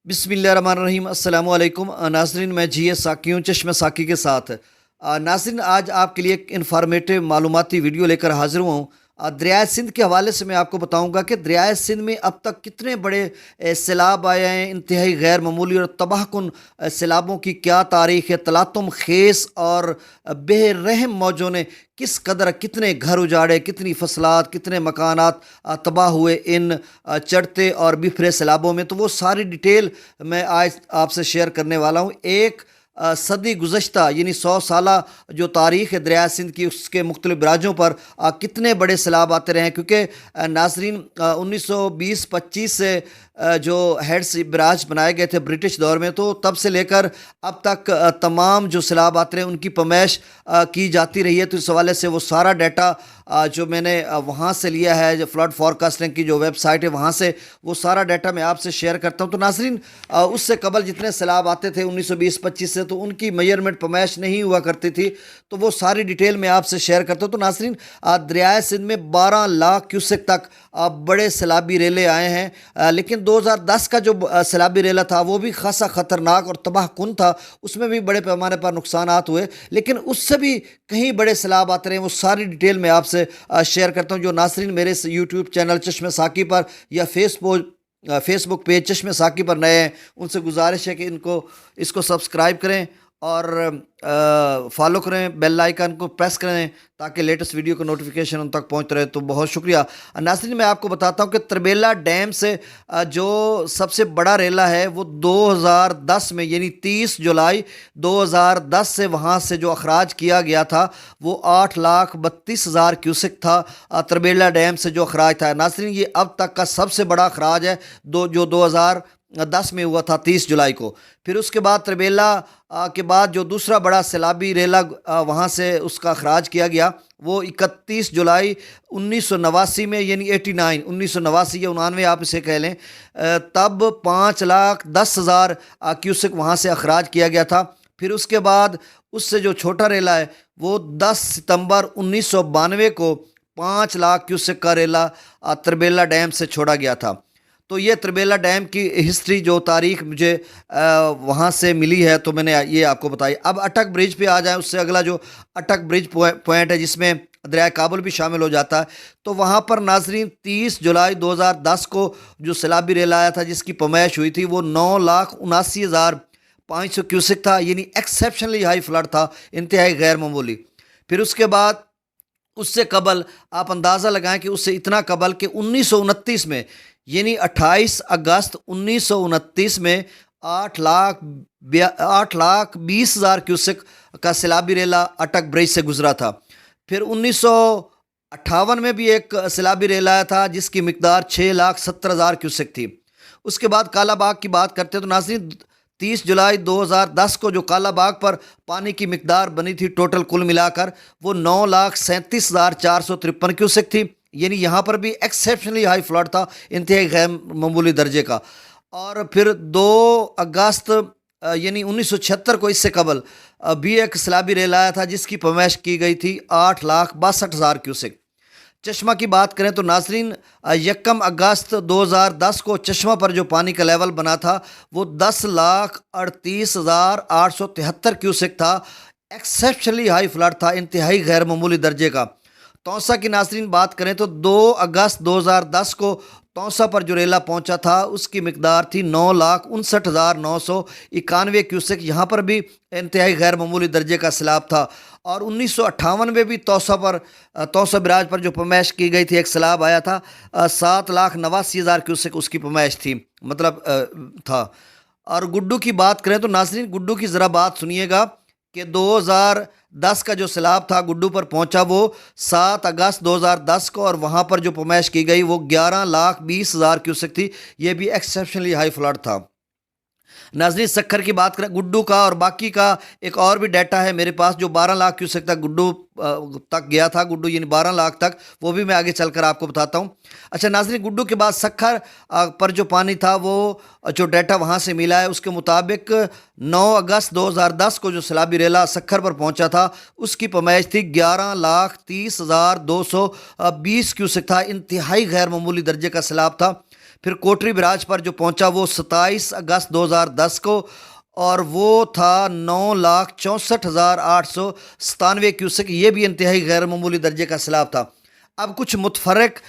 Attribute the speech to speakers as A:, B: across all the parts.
A: बिस्मिल्लाहिर्रहमानिर्रहीम। अस्सलामु अलैकुम नाज़रीन, मैं जी एस साकी हूँ चश्मे साकी के साथ। नाज़रीन, आज आपके लिए एक इन्फॉर्मेटिव मालूमाती वीडियो लेकर हाज़िर हुआ हूँ। दरियाए सिंध के हवाले से मैं आपको बताऊँगा कि दरियाए सिंध में अब तक कितने बड़े सैलाब आए हैं, इंतहाई गैर मामूली और तबाहकुन सैलाबों की क्या तारीख़ है। तलातुम खेस और बेरहम मौजों ने किस कदर कितने घर उजाड़े, कितनी फसलात, कितने मकानात तबाह हुए इन चढ़ते और बिफरे सैलाबों में। तो वो सारी डिटेल मैं आज आपसे शेयर करने वाला हूँ। एक सदी गुज़श्ता यानी 100 साला जो तारीख़ है दरिया सिंध की, उसके मुख्तलिफ बराजों पर कितने बड़े सैलाब आते रहे हैं। क्योंकि नाज़रीन, 1920-25 से जो हेड्स बराज बनाए गए थे ब्रिटिश दौर में, तो तब से लेकर अब तक तमाम जो सैलाब आते रहे उनकी पमैश की जाती रही है। तो इस हवाले से वो सारा डाटा जो मैंने वहाँ से लिया है, जो फ्लड फॉरकास्टिंग की जो वेबसाइट है, वहाँ से वो सारा डाटा मैं आपसे शेयर करता हूँ। तो नाज़रीन, उससे कबल जितने सैलाब आते थे 1920-25 से, तो उनकी मेजरमेंट पमैश नहीं हुआ करती थी। तो वो सारी डिटेल मैं आपसे शेयर करता हूँ। तो नाज़रीन, दरियाए सिंध में 12 लाख क्यूसेक तक बड़े सैलाबी रेले आए हैं। लेकिन 2010 का जो सैलाबी रेला था वो भी खासा ख़तरनाक और तबाहकुन था। उसमें भी बड़े पैमाने पर नुकसानात हुए, लेकिन उससे भी कहीं बड़े सैलाब आते रहे। वो सारी डिटेल मैं आपसे शेयर करता हूँ। जो नाज़रीन मेरे इस यूट्यूब चैनल चश्मे साकी पर या फेसबुक पेज चश्मे साकी पर नए हैं, उनसे गुजारिश है कि इसको सब्सक्राइब करें और फॉलो करें, बेल आइकन को प्रेस करें ताकि लेटेस्ट वीडियो का नोटिफिकेशन उन तक पहुंच रहे। तो बहुत शुक्रिया। नाज़रीन, मैं आपको बताता हूं कि तरबेला डैम से जो सबसे बड़ा रेला है वो 2010 में यानी 30 जुलाई 2010 से वहां से जो अखराज किया गया था वो 8,32,000 क्यूसेक था। तरबेला डैम से जो अखराज था नाज़रीन, ये अब तक का सबसे बड़ा अखराज है जो 2010 में हुआ था 30 जुलाई को। फिर उसके बाद तरबेला के बाद जो दूसरा बड़ा सैलाबी रेला वहाँ से उसका अखराज किया गया वो 31 जुलाई 1989 में, यानी 1989 या 99 आप इसे कह लें, तब 5,10,000 क्यूसेक वहाँ से अखराज किया गया था। फिर उसके बाद उससे जो छोटा रेला है वो 10 सितंबर 1992 को 5 लाख क्यूसेक का रेला तरबेला डैम से छोड़ा गया था। तो ये तरबेला डैम की हिस्ट्री, जो तारीख़ मुझे वहाँ से मिली है, तो मैंने ये आपको बताई। अब अटक ब्रिज पे आ जाएं। उससे अगला जो अटक ब्रिज पॉइंट है जिसमें दरिया काबुल भी शामिल हो जाता है, तो वहाँ पर नाज़रीन 30 जुलाई 2010 को जो सैलाबी रेला आया था जिसकी पमैश हुई थी वो 9,79,500 क्यूसेक था, यानी एक्सेप्शनली हाई फ्लड था, इंतहाई गैर मामूली। फिर उसके बाद उससे कबल आप अंदाज़ा लगाएं कि उससे इतना कबल कि 1929 में, यानी 28 अगस्त 1929 में 8,20,000 क्यूसेक का सैलाबी रेला अटक ब्रिज से गुजरा था। फिर 1958 में भी एक सैलाबी रेला आया था जिसकी मिकदार 6,70,000 क्यूसेक थी। उसके बाद कालाबाग की बात करते हैं तो नाज़रीन, 30 जुलाई 2010 को जो कालाबाग पर पानी की मिकदार बनी थी टोटल कुल मिलाकर वो 9,37,453 क्यूसेक थी, यानी यहाँ पर भी एक्सेप्शनली हाई फ्लड था, इंतहाई गैर मामूली दर्जे का। और फिर 2 अगस्त यानी 1976 को, इससे कबल भी एक सैलाबी रेला आया था जिसकी पमैश की गई थी 8,62,000 क्यूसेक। चश्मा की बात करें तो नाज़रीन, 1 अगस्त 2010 को चश्मा पर जो पानी का लेवल बना था वो 10,38,873 क्यूसेक था, एक्सेप्शनली हाई फ्लड था, इंतहाई गैर मामूली दर्जे का। तौसा की नाज़रीन बात करें तो 2 अगस्त 2010 को तौसा पर जो रेला पहुंचा था उसकी मिकदार थी 9,59,991 क्यूसेक। यहाँ पर भी इंतहाई गैर मामूली दर्जे का सैलाब था। और 1958 में भी तौसा बराज पर जो पमैश की गई थी एक सैलाब आया था, 7,89,000 क्यूसेक उसकी पमैश थी, मतलब था। और गुड्डू की बात करें तो नाज़रीन, गुड्डू की ज़रा बात सुनिएगा कि 2010 का जो सैलाब था गुड्डू पर पहुंचा वो 7 अगस्त 2010 को, और वहां पर जो पमैश की गई वो 11,20,000 क्यूसेक थी। ये भी एक्सेप्शनली हाई फ्लड था। नाज़रीन, सक्खर की बात करें गुड्डू का और बाकी का एक और भी डाटा है मेरे पास जो 12 लाख क्यूसेक तक गुड्डू तक गया था, गुड्डू यानी 12 लाख तक, वो भी मैं आगे चलकर आपको बताता हूँ। अच्छा नाज़रीन, गुड्डू के बाद सक्खर पर जो पानी था वो जो डाटा वहाँ से मिला है उसके मुताबिक 9 अगस्त 2010 को जो सैलाबी रेला सक्खर पर पहुँचा था उसकी पमैश थी 11,30,220 क्यूसेक था, इंतहाई गैर मामूली दर्जे का सैलाब था। پھر کوٹری براج پر جو پہنچا وہ 27 اگست 2010 کو، اور وہ تھا 9,64,897 کیوسک۔ یہ بھی انتہائی غیر معمولی درجے کا سیلاب تھا۔ اب کچھ متفرق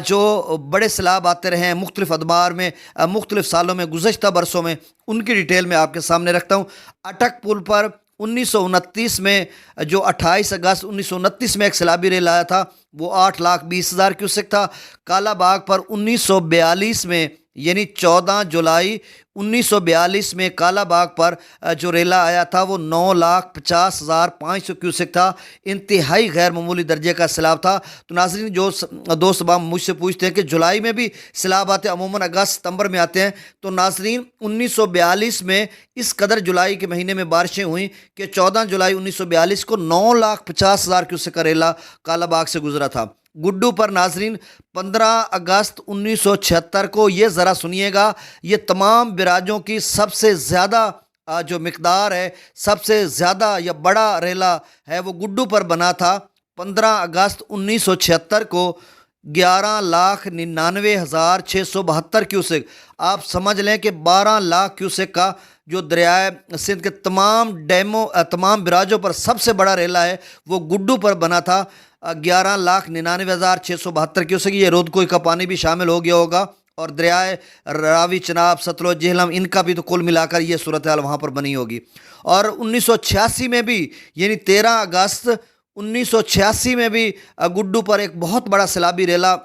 A: جو بڑے سیلاب آتے رہے ہیں مختلف ادوار میں، مختلف سالوں میں، گزشتہ برسوں میں، ان کی ڈیٹیل میں آپ کے سامنے رکھتا ہوں۔ اٹک پل پر 1929 میں جو 28 اگست 1929 میں ایک سیلابی ریل آیا تھا وہ 8,20,000 کیوسک تھا۔ کالا باغ پر 1942 میں یعنی 14 جولائی 1942 میں کالا باغ پر جو ریلا آیا تھا وہ 9,50,500 کیوسک تھا۔ انتہائی غیر معمولی درجے کا سیلاب تھا۔ تو ناظرین، جو دوست احباب مجھ سے پوچھتے ہیں کہ جولائی میں بھی سیلاب آتے ہیں، عموماً اگست ستمبر میں آتے ہیں، تو ناظرین 1942 میں اس قدر جولائی کے مہینے میں بارشیں ہوئیں کہ 14 جولائی 1942 کو 9,50,000 کیوسک کا ریلا کالا باغ سے گزرا تھا۔ گڈو پر ناظرین 15 اگست 1976 کو، یہ ذرا سنیے گا، یہ تمام براجوں کی سب سے زیادہ جو مقدار ہے، سب سے زیادہ یا بڑا ریلا ہے وہ گڈو پر بنا تھا۔ 15 اگست 1976 کو 11,99,672 کیوسک۔ آپ سمجھ لیں کہ 12 لاکھ کیوسک کا جو دریائے سندھ کے تمام ڈیموں، تمام براجوں پر سب سے بڑا ریلا ہے وہ گڈو پر بنا تھا۔ 11,99,672 کیوسک۔ یہ رودکوئی کا پانی بھی شامل ہو گیا ہوگا، اور دریائے راوی، چناب، ستلج، جہلم، ان کا بھی تو کل ملا کر یہ صورتحال وہاں پر بنی ہوگی۔ اور 1986 میں بھی یعنی 13 اگست 1986 میں بھی گڈو پر ایک بہت بڑا سیلابی ریلا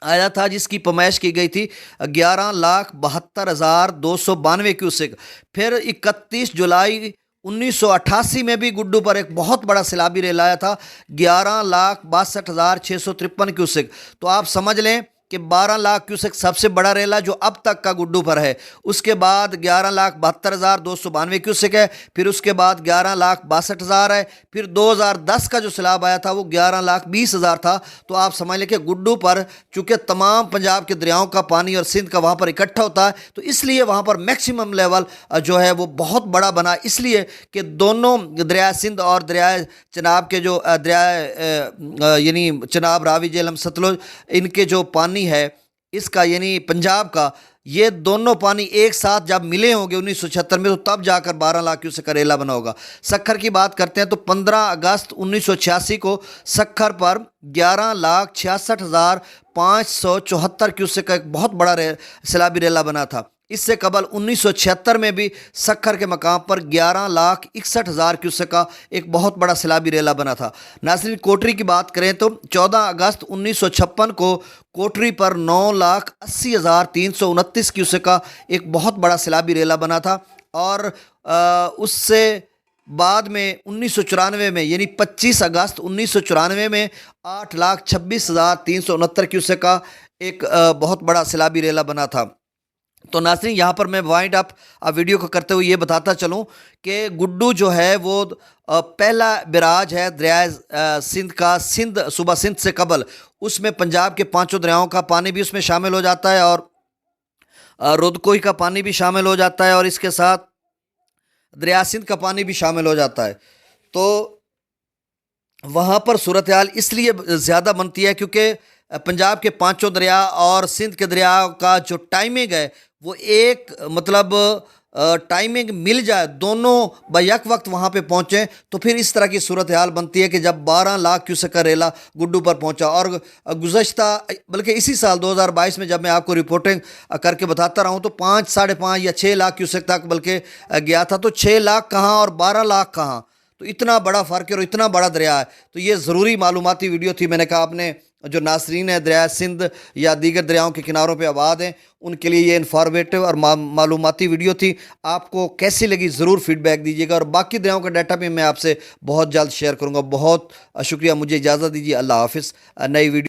A: آیا تھا جس کی پیمائش کی گئی تھی 11,72,292 کیوسک۔ پھر 31 جولائی 1988 میں بھی گڈو پر ایک بہت بڑا سیلابی ریل آیا تھا 11,62,653 کیوسک۔ تو آپ سمجھ لیں کہ 12 لاکھ کیوسک سب سے بڑا ریلا جو اب تک کا گڈو پر ہے۔ اس کے بعد 11,72,292 کیوسک ہے، پھر اس کے بعد 11,62,000 ہے، پھر 2010 کا جو سیلاب آیا تھا وہ 11,20,000 تھا۔ تو آپ سمجھ لیں کہ گڈو پر چونکہ تمام پنجاب کے دریاؤں کا پانی اور سندھ کا وہاں پر اکٹھا ہوتا ہے، تو اس لیے وہاں پر میکسیمم لیول جو ہے وہ بہت بڑا بنا، اس لیے کہ دونوں دریائے سندھ اور دریائے چناب کے جو دریائے یعنی چناب، راوی، جہلم، ستلج، ان کے جو پانی ہے اس کا یعنی پنجاب کا، یہ دونوں پانی ایک ساتھ جب ملے ہوں گے 1976 میں تو تب جا کر 12 لاکھ کیوسک کا ریلا بنا ہوگا۔ سکھر کی بات کرتے ہیں تو 15 اگست 1986 کو سکھر پر 11,66,574 کیوسک کا ایک بہت بڑا سیلابی ریلا بنا تھا۔ اس سے قبل 1976 میں بھی سکھر کے مقام پر 11,61,000 کیوسک کا ایک بہت بڑا سیلابی ریلا بنا تھا۔ ناظرین، کوٹری کی بات کریں تو 14 اگست 1956 کو کوٹری پر 9,80,329 کیوسک کا ایک بہت بڑا سیلابی ریلا بنا تھا، اور اس سے بعد میں 1994 میں یعنی 25 اگست 1994 میں 8,26,369 کیوسک کا ایک بہت بڑا سیلابی ریلا بنا تھا۔ تو ناظرین، یہاں پر میں وائنڈ اپ ویڈیو کو کرتے ہوئے یہ بتاتا چلوں کہ گڈو جو ہے وہ پہلا براج ہے دریائے سندھ کا، سندھ صوبہ سندھ سے قبل۔ اس میں پنجاب کے 5 دریاؤں کا پانی بھی اس میں شامل ہو جاتا ہے، اور رودکوئی کا پانی بھی شامل ہو جاتا ہے، اور اس کے ساتھ دریائے سندھ کا پانی بھی شامل ہو جاتا ہے۔ تو وہاں پر صورتحال اس لیے زیادہ بنتی ہے کیونکہ پنجاب کے 5 دریا اور سندھ کے دریا کا جو ٹائمنگ ہے وہ ایک مطلب ٹائمنگ مل جائے، دونوں بیک وقت وہاں پہ پہنچیں، تو پھر اس طرح کی صورتحال بنتی ہے کہ جب 12 لاکھ کیوسک کا ریلا گڈو پر پہنچا۔ اور گزشتہ بلکہ اسی سال 2022 میں جب میں آپ کو رپورٹنگ کر کے بتاتا رہا ہوں تو 5، 5.5 یا 6 لاکھ کیوسک تک بلکہ گیا تھا، تو 6 لاکھ کہاں اور 12 لاکھ کہاں، تو اتنا بڑا فرق ہے اور اتنا بڑا دریا ہے۔ تو یہ ضروری معلوماتی ویڈیو تھی، میں نے کہا آپ نے جو ناظرین ہیں دریائے سندھ یا دیگر دریاؤں کے کناروں پہ آباد ہیں ان کے لیے یہ انفارمیٹیو اور معلوماتی ویڈیو تھی۔ آپ کو کیسی لگی ضرور فیڈ بیک دیجیے گا، اور باقی دریاؤں کا ڈیٹا بھی میں آپ سے بہت جلد شیئر کروں گا۔ بہت شکریہ، مجھے اجازت دیجیے، اللہ حافظ۔ نئی ویڈیو